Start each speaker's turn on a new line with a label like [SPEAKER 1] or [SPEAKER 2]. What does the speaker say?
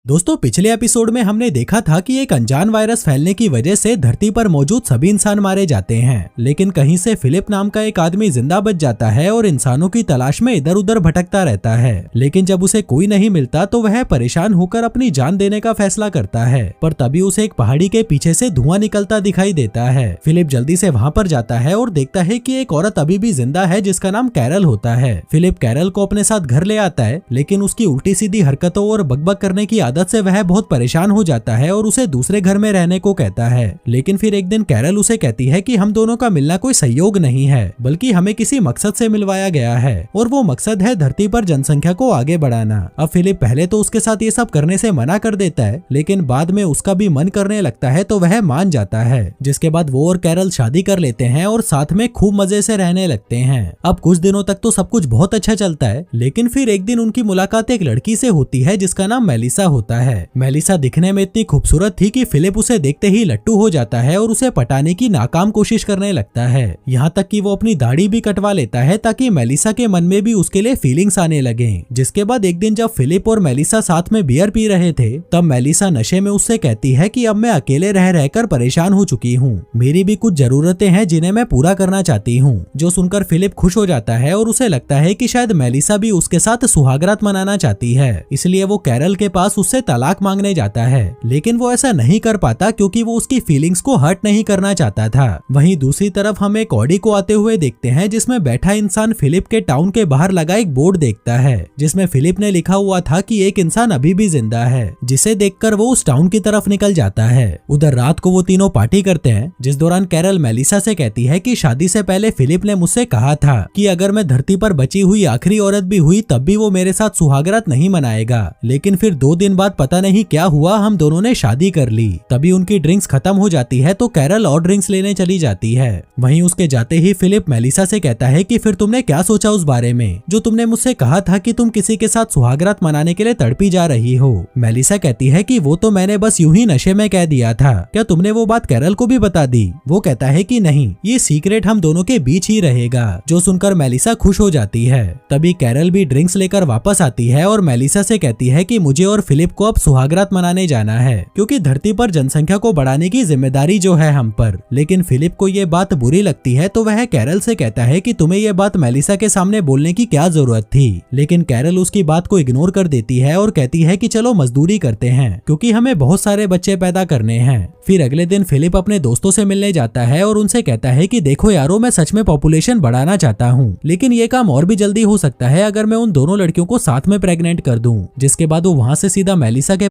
[SPEAKER 1] दोस्तों पिछले एपिसोड में हमने देखा था कि एक अनजान वायरस फैलने की वजह से धरती पर मौजूद सभी इंसान मारे जाते हैं, लेकिन कहीं से फिलिप नाम का एक आदमी जिंदा बच जाता है और इंसानों की तलाश में इधर उधर भटकता रहता है। लेकिन जब उसे कोई नहीं मिलता तो वह परेशान होकर अपनी जान देने का फैसला करता है, पर तभी उसे एक पहाड़ी के पीछे से धुआं निकलता दिखाई देता है। फिलिप जल्दी से वहाँ पर जाता है और देखता है कि एक औरत अभी भी जिंदा है जिसका नाम कैरल होता है। फिलिप कैरल को अपने साथ घर ले आता है, लेकिन उसकी उल्टी सीधी हरकतों और बकबक करने की आदत से वह बहुत परेशान हो जाता है और उसे दूसरे घर में रहने को कहता है। लेकिन फिर एक दिन कैरल उसे कहती है कि हम दोनों का मिलना कोई संयोग नहीं है, बल्कि हमें किसी मकसद से मिलवाया गया है, और वो मकसद है धरती पर जनसंख्या को आगे बढ़ाना। अब फिलिप पहले तो उसके साथ ये सब करने से मना कर देता है, लेकिन बाद में उसका भी मन करने लगता है तो वह मान जाता है। जिसके बाद वो और कैरल शादी कर लेते हैं और साथ में खूब मजे से रहने लगते हैं। अब कुछ दिनों तक तो सब कुछ बहुत अच्छा चलता है, लेकिन फिर एक दिन उनकी मुलाकात एक लड़की से होती है जिसका नाम मेलिसा होता है। मेलिसा दिखने में इतनी खूबसूरत थी कि फिलिप उसे देखते ही लट्टू हो जाता है और उसे पटाने की नाकाम कोशिश करने लगता है। यहाँ तक कि वो अपनी दाढ़ी भी कटवा लेता है ताकि मेलिसा के मन में भी उसके लिए फीलिंग्स आने लगे। जिसके बाद एक दिन जब फिलिप और मेलिसा साथ में बियर पी रहे थे, तब मेलिसा नशे में उससे कहती है कि अब मैं अकेले रह रहकर परेशान हो चुकी हूँ, मेरी भी कुछ जरूरतें हैं जिन्हें मैं पूरा करना चाहती हूँ। जो सुनकर फिलिप खुश हो जाता है और उसे लगता है कि शायद मेलिसा भी उसके साथ सुहागरात मनाना चाहती है, इसलिए वो कैरल के पास उससे तलाक मांगने जाता है। लेकिन वो ऐसा नहीं कर पाता क्योंकि वो उसकी फीलिंग्स को हर्ट नहीं करना चाहता था। वहीं दूसरी तरफ हम एक ऑडी को आते हुए देखते हैं जिसमें बैठा इंसान फिलिप के टाउन के बाहर लगा एक बोर्ड देखता है जिसमें फिलिप ने लिखा हुआ था कि एक इंसान अभी भी जिंदा है, जिसे देखकर वो उस टाउन की तरफ निकल जाता है। उधर रात को वो तीनों पार्टी करते हैं, जिस दौरान कैरल मेलिसा से कहती है कि शादी से पहले फिलिप ने मुझसे कहा था कि अगर मैं धरती पर बची हुई आखिरी औरत भी हुई तब भी वो मेरे साथ सुहागरात नहीं मनाएगा। लेकिन फिर 2 दिन बाद पता नहीं क्या हुआ, हम दोनों ने शादी कर ली। तभी उनकी ड्रिंक्स खत्म हो जाती है तो कैरल और ड्रिंक्स लेने चली जाती है। वहीं उसके जाते ही फिलिप मेलिसा से कहता है कि फिर तुमने क्या सोचा उस बारे में जो तुमने मुझसे कहा था कि तुम किसी के साथ सुहागरात मनाने के लिए तड़पी जा रही हो। मेलिसा कहती है कि वो तो मैंने बस यूं ही नशे में कह दिया था, क्या तुमने वो बात कैरल को भी बता दी? वो कहता है कि नहीं, ये सीक्रेट हम दोनों के बीच ही रहेगा। जो सुनकर मेलिसा खुश हो जाती है। तभी कैरल भी ड्रिंक्स लेकर वापस आती है और मेलिसा से कहती है कि मुझे और फिलिप को अब सुहागरात मनाने जाना है, क्योंकि धरती पर जनसंख्या को बढ़ाने की जिम्मेदारी जो है हम पर। लेकिन फिलिप को ये बात बुरी लगती है तो वह कैरल से कहता है कि तुम्हें ये बात मेलिसा के सामने बोलने की क्या जरूरत थी। लेकिन कैरल उसकी बात को इग्नोर कर देती है और कहती है कि चलो मजदूरी करते हैं, क्योंकि हमें बहुत सारे बच्चे पैदा करने हैं। फिर अगले दिन फिलिप अपने दोस्तों से मिलने जाता है और उनसे कहता है कि देखो यारो, मैं सच में पॉपुलेशन बढ़ाना चाहता हूँ, लेकिन ये काम और भी जल्दी हो सकता है अगर मैं उन दोनों लड़कियों को साथ में प्रेग्नेंट कर दूं। जिसके बाद वो वहाँ से सीधा मेलिसा के